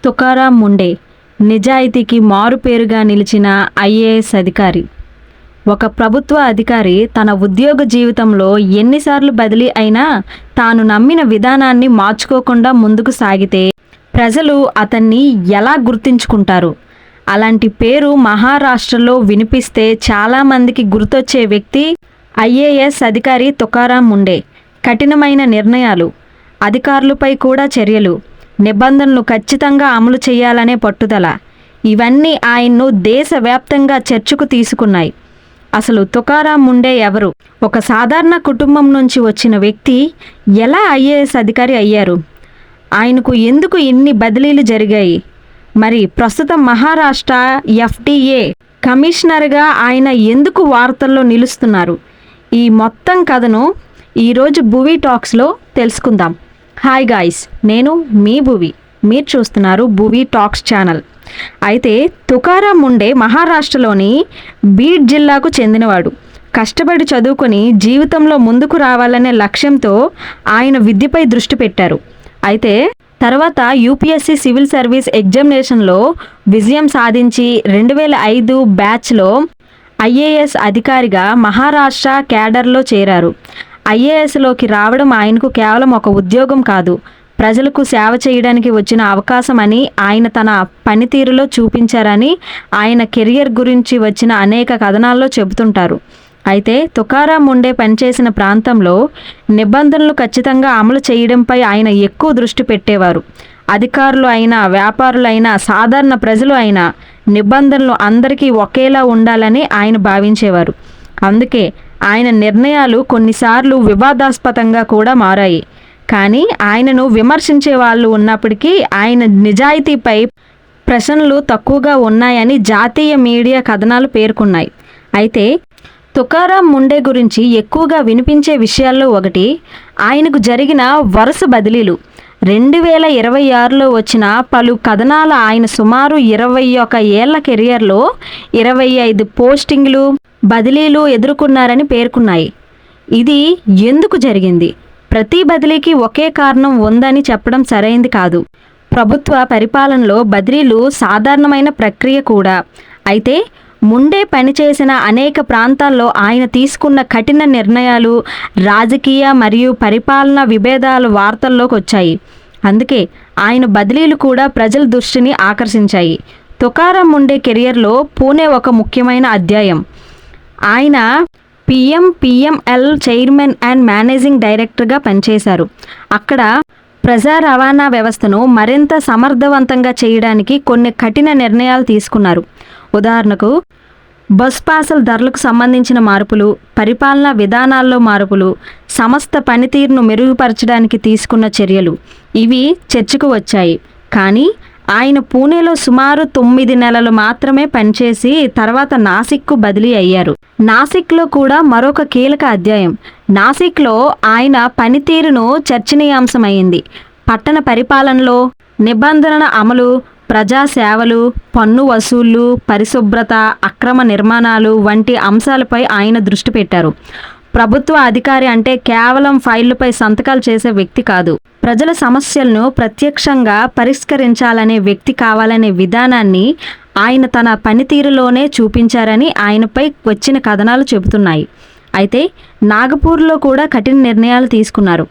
తుకారాం ముండే నిజాయితీకి మారుపేరుగా నిలిచిన ఐఏఎస్ అధికారి. ఒక ప్రభుత్వ అధికారి తన ఉద్యోగ జీవితంలో ఎన్నిసార్లు బదిలీ అయినా తాను నమ్మిన విధానాన్ని మార్చుకోకుండా ముందుకు సాగితే ప్రజలు అతన్ని ఎలా గుర్తించుకుంటారు? అలాంటి పేరు మహారాష్ట్రలో వినిపిస్తే చాలామందికి గుర్తొచ్చే వ్యక్తి ఐఏఎస్ అధికారి తుకారాం ముండే. కఠినమైన నిర్ణయాలు, అధికారులపై కూడా చర్యలు, నిబంధనలు ఖచ్చితంగా అమలు చేయాలనే పట్టుదల, ఇవన్నీ ఆయన్ను దేశవ్యాప్తంగా చర్చకు తీసుకున్నాయి. అసలు తుకారాం ముండే ఎవరు? ఒక సాధారణ కుటుంబం నుంచి వచ్చిన వ్యక్తి ఎలా ఐఏఎస్ అధికారి అయ్యారు? ఆయనకు ఎందుకు ఇన్ని బదిలీలు జరిగాయి? మరి ప్రస్తుతం మహారాష్ట్ర ఎఫ్డీఏ కమిషనర్గా ఆయన ఎందుకు వార్తల్లో నిలుస్తున్నారు? ఈ మొత్తం కథను ఈరోజు భువి టాక్స్లో తెలుసుకుందాం. హాయ్ గాయ్స్, నేను మీ భువి. మీరు చూస్తున్నారు భువి టాక్స్ ఛానల్. అయితే తుకారాం ముండే మహారాష్ట్రలోని బీడ్ జిల్లాకు చెందినవాడు. కష్టపడి చదువుకొని జీవితంలో ముందుకు రావాలనే లక్ష్యంతో ఆయన విద్యపై దృష్టి పెట్టారు. అయితే తర్వాత యూపీఎస్సీ సివిల్ సర్వీస్ ఎగ్జామినేషన్లో విజయం సాధించి 2005 బ్యాచ్లో ఐఏఎస్ అధికారిగా మహారాష్ట్ర క్యాడర్లో చేరారు. ఐఏఎస్లోకి రావడం ఆయనకు కేవలం ఒక ఉద్యోగం కాదు, ప్రజలకు సేవ చేయడానికి వచ్చిన అవకాశం అని ఆయన తన పనితీరులో చూపించారని ఆయన కెరియర్ గురించి వచ్చిన అనేక కథనాల్లో చెబుతుంటారు. అయితే తుకారాం ముండే పనిచేసిన ప్రాంతంలో నిబంధనలు ఖచ్చితంగా అమలు చేయడంపై ఆయన ఎక్కువ దృష్టి పెట్టేవారు. అధికారులు అయినా, వ్యాపారులైనా, సాధారణ ప్రజలు అయినా నిబంధనలు అందరికీ ఒకేలా ఉండాలని ఆయన భావించేవారు. అందుకే ఆయన నిర్ణయాలు కొన్నిసార్లు వివాదాస్పదంగా కూడా మారాయి. కానీ ఆయనను విమర్శించే వాళ్ళు ఉన్నప్పటికీ ఆయన నిజాయితీపై ప్రశ్నలు తక్కువగా ఉన్నాయని జాతీయ మీడియా కథనాలు పేర్కొన్నాయి. అయితే తుకారాం ముండే గురించి ఎక్కువగా వినిపించే విషయాల్లో ఒకటి ఆయనకు జరిగిన వరుస బదిలీలు. 2026లో వచ్చిన పలు కథనాలు ఆయన సుమారు 21 ఏళ్ల కెరియర్లో 25 పోస్టింగ్లు, బదిలీలు ఎదుర్కొన్నారని పేర్కొన్నాయి. ఇది ఎందుకు జరిగింది? ప్రతి బదిలీకి ఒకే కారణం ఉందని చెప్పడం సరైంది కాదు. ప్రభుత్వ పరిపాలనలో బదిలీలు సాధారణమైన ప్రక్రియ కూడా. అయితే ముండే పనిచేసిన అనేక ప్రాంతాల్లో ఆయన తీసుకున్న కఠిన నిర్ణయాలు రాజకీయ మరియు పరిపాలనా విభేదాలు వార్తల్లోకి వచ్చాయి. అందుకే ఆయన బదిలీలు కూడా ప్రజల దృష్టిని ఆకర్షించాయి. తుకారాం ముండే కెరియర్లో పూణే ఒక ముఖ్యమైన అధ్యాయం. ఆయన పిఎంఎల్ చైర్మన్ అండ్ మేనేజింగ్ డైరెక్టర్గా పనిచేశారు. అక్కడ ప్రజా రవాణా వ్యవస్థను మరింత సమర్థవంతంగా చేయడానికి కొన్ని కఠిన నిర్ణయాలు తీసుకున్నారు. ఉదాహరణకు బస్ పాసుల ధరలకు సంబంధించిన మార్పులు, పరిపాలనా విధానాల్లో మార్పులు, సంస్థ పనితీరును మెరుగుపరచడానికి తీసుకున్న చర్యలు ఇవి చర్చకు వచ్చాయి. కానీ ఆయన పూణేలో సుమారు 9 నెలలు మాత్రమే పనిచేసి తర్వాత నాసిక్కు బదిలీ అయ్యారు. నాసిక్లో కూడా మరొక కీలక అధ్యాయం. నాసిక్లో ఆయన పనితీరును చర్చనీయాంశమైంది. పట్టణ పరిపాలనలో నిబంధనల అమలు, ప్రజా సేవలు, పన్ను వసూళ్లు, పరిశుభ్రత, అక్రమ నిర్మాణాలు వంటి అంశాలపై ఆయన దృష్టి పెట్టారు. ప్రభుత్వ అధికారి అంటే కేవలం ఫైళ్లపై సంతకాలు చేసే వ్యక్తి కాదు, ప్రజల సమస్యలను ప్రత్యక్షంగా పరిష్కరించాలనే వ్యక్తి కావాలనే విధానాన్ని ఆయన తన పనితీరులోనే చూపించారని ఆయనపై వచ్చిన కథనాలు చెబుతున్నాయి. అయితే నాగపూర్లో కూడా కఠిన నిర్ణయాలు తీసుకున్నారు.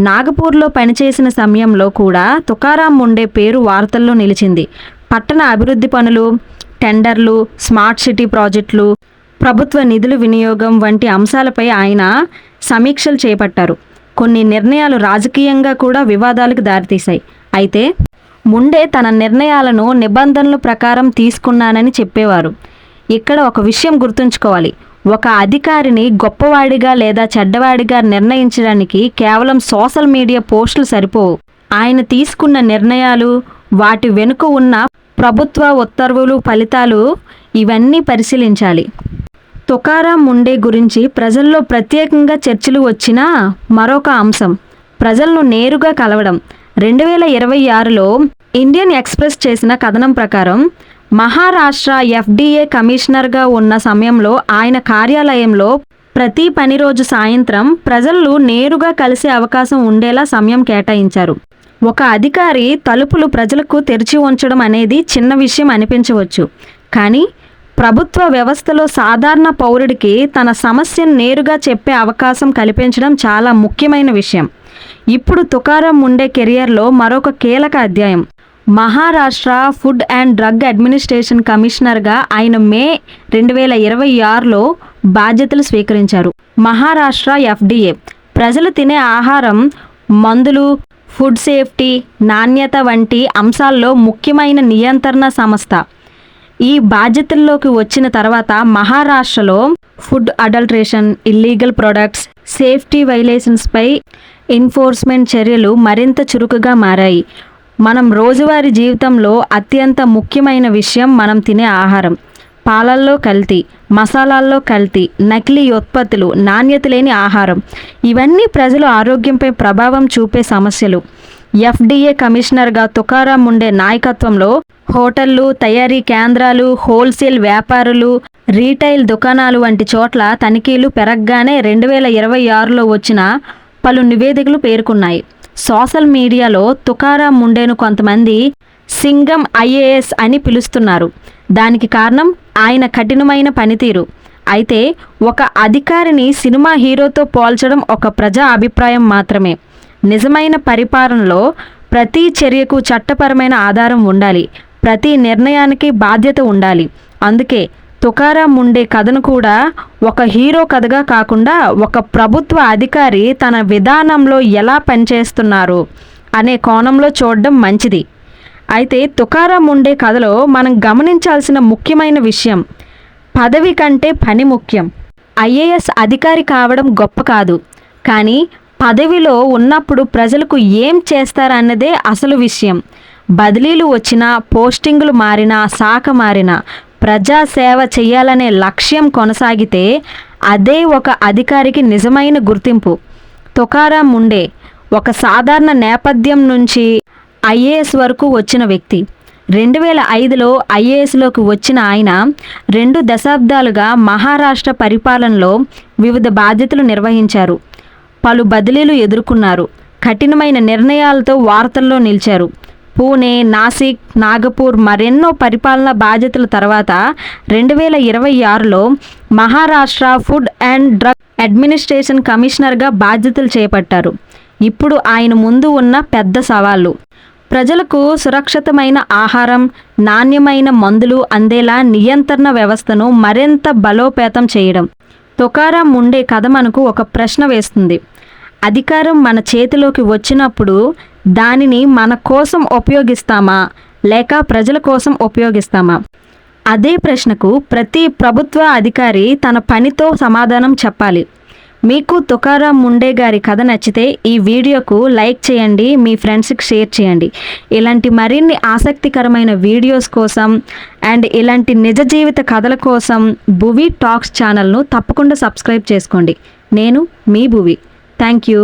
నాగపూర్లో పనిచేసిన సమయంలో కూడా తుకారాం ముండే పేరు వార్తల్లో నిలిచింది. పట్టణ అభివృద్ధి పనులు, టెండర్లు, స్మార్ట్ సిటీ ప్రాజెక్టులు, ప్రభుత్వ నిధుల వినియోగం వంటి అంశాలపై ఆయన సమీక్షలు చేపట్టారు. కొన్ని నిర్ణయాలు రాజకీయంగా కూడా వివాదాలకు దారితీశాయి. అయితే ముండే తన నిర్ణయాలను నిబంధనల ప్రకారం తీసుకున్నానని చెప్పేవారు. ఇక్కడ ఒక విషయం గుర్తుంచుకోవాలి. ఒక అధికారిని గొప్పవాడిగా లేదా చెడ్డవాడిగా నిర్ణయించడానికి కేవలం సోషల్ మీడియా పోస్టులు సరిపోవు. ఆయన తీసుకున్న నిర్ణయాలు, వాటి వెనుక ఉన్న ప్రభుత్వ ఉత్తర్వులు, ఫలితాలు ఇవన్నీ పరిశీలించాలి. తుకారాం ముండే గురించి ప్రజల్లో ప్రత్యేకంగా చర్చలు వచ్చిన మరొక అంశం ప్రజలను నేరుగా కలవడం. 2026లో ఇండియన్ ఎక్స్ప్రెస్ చేసిన కథనం ప్రకారం మహారాష్ట్ర ఎఫ్డీఏ కమిషనర్గా ఉన్న సమయంలో ఆయన కార్యాలయంలో ప్రతి పని రోజు సాయంత్రం ప్రజలు నేరుగా కలిసే అవకాశం ఉండేలా సమయం కేటాయించారు. ఒక అధికారి తలుపులు ప్రజలకు తెరిచి ఉంచడం అనేది చిన్న విషయం అనిపించవచ్చు, కానీ ప్రభుత్వ వ్యవస్థలో సాధారణ పౌరుడికి తన సమస్యను నేరుగా చెప్పే అవకాశం కల్పించడం చాలా ముఖ్యమైన విషయం. ఇప్పుడు తుకారాం ముండే కెరియర్లో మరొక కీలక అధ్యాయం. Maharashtra food and drug administration కమిషనర్గా ఆయన మే 2026లో బాధ్యతలు స్వీకరించారు. మహారాష్ట్ర FDA ప్రజలు తినే ఆహారం, మందులు, ఫుడ్ సేఫ్టీ, నాణ్యత వంటి అంశాల్లో ముఖ్యమైన నియంత్రణ సంస్థ. ఈ బాధ్యతల్లోకి వచ్చిన తర్వాత మహారాష్ట్రలో food adulteration, illegal products, safety వైలేషన్స్పై ఎన్ఫోర్స్మెంట్ చర్యలు మరింత చురుకుగా మారాయి. మనం రోజువారీ జీవితంలో అత్యంత ముఖ్యమైన విషయం మనం తినే ఆహారం. పాలల్లో కల్తీ, మసాలాల్లో కల్తీ, నకిలీ ఉత్పత్తులు, నాణ్యత లేని ఆహారం, ఇవన్నీ ప్రజల ఆరోగ్యంపై ప్రభావం చూపే సమస్యలు. FDA కమిషనర్గా తుకారాం ముండే నాయకత్వంలో హోటళ్లు, తయారీ కేంద్రాలు, హోల్సేల్ వ్యాపారులు, రీటైల్ దుకాణాలు వంటి చోట్ల తనిఖీలు పెరగగానే 2026లో వచ్చిన పలు నివేదికలు పేర్కొన్నాయి. సోషల్ మీడియాలో తుకారాం ముండేను కొంతమంది సింగం IAS అని పిలుస్తున్నారు. దానికి కారణం ఆయన కఠినమైన పనితీరు. అయితే ఒక అధికారిని సినిమా హీరోతో పోల్చడం ఒక ప్రజా అభిప్రాయం మాత్రమే. నిజమైన పరిపాలనలో ప్రతి చర్యకు చట్టపరమైన ఆధారం ఉండాలి, ప్రతి నిర్ణయానికి బాధ్యత ఉండాలి. అందుకే తుకారాం ముండే కథను కూడా ఒక హీరో కథగా కాకుండా ఒక ప్రభుత్వ అధికారి తన విధానంలో ఎలా పనిచేస్తున్నారు అనే కోణంలో చూడడం మంచిది. అయితే తుకారాం ముండే కథలో మనం గమనించాల్సిన ముఖ్యమైన విషయం, పదవి కంటే పని ముఖ్యం. IAS అధికారి కావడం గొప్ప కాదు, కానీ పదవిలో ఉన్నప్పుడు ప్రజలకు ఏం చేస్తారన్నదే అసలు విషయం. బదిలీలు వచ్చినా, పోస్టింగులు మారినా, శాఖ మారినా, ప్రజాసేవ చేయాలనే లక్ష్యం కొనసాగితే అదే ఒక అధికారికి నిజమైన గుర్తింపు. తుకారాం ముండే ఒక సాధారణ నేపథ్యం నుంచి IAS వరకు వచ్చిన వ్యక్తి. 2005లో IASలోకి వచ్చిన ఆయన 2 దశాబ్దాలుగా మహారాష్ట్ర పరిపాలనలో వివిధ బాధ్యతలు నిర్వహించారు. పలు బదిలీలు ఎదుర్కొన్నారు. కఠినమైన నిర్ణయాలతో వార్తల్లో నిలిచారు. పూణే, నాసిక్, నాగపూర్ మరెన్నో పరిపాలనా బాధ్యతల తర్వాత 2026లో Maharashtra food and drug administration కమిషనర్గా బాధ్యతలు చేపట్టారు. ఇప్పుడు ఆయన ముందు ఉన్న పెద్ద సవాళ్ళు ప్రజలకు సురక్షితమైన ఆహారం, నాణ్యమైన మందులు అందేలా నియంత్రణ వ్యవస్థను మరింత బలోపేతం చేయడం. తుకారాం ముండే కథ మనకు ఒక ప్రశ్న వేస్తుంది. అధికారం మన చేతిలోకి వచ్చినప్పుడు దానిని మన కోసం ఉపయోగిస్తామా లేక ప్రజల కోసం ఉపయోగిస్తామా? అదే ప్రశ్నకు ప్రతి ప్రభుత్వ అధికారి తన పనితో సమాధానం చెప్పాలి. మీకు తుకారాం ముండే గారి కథ నచ్చితే ఈ వీడియోకు లైక్ చేయండి, మీ ఫ్రెండ్స్కి షేర్ చేయండి. ఇలాంటి మరిన్ని ఆసక్తికరమైన వీడియోస్ కోసం అండ్ ఇలాంటి నిజ జీవిత కథల కోసం భువి టాక్స్ ఛానల్ను తప్పకుండా సబ్స్క్రైబ్ చేసుకోండి. నేను మీ భువి. Thank you.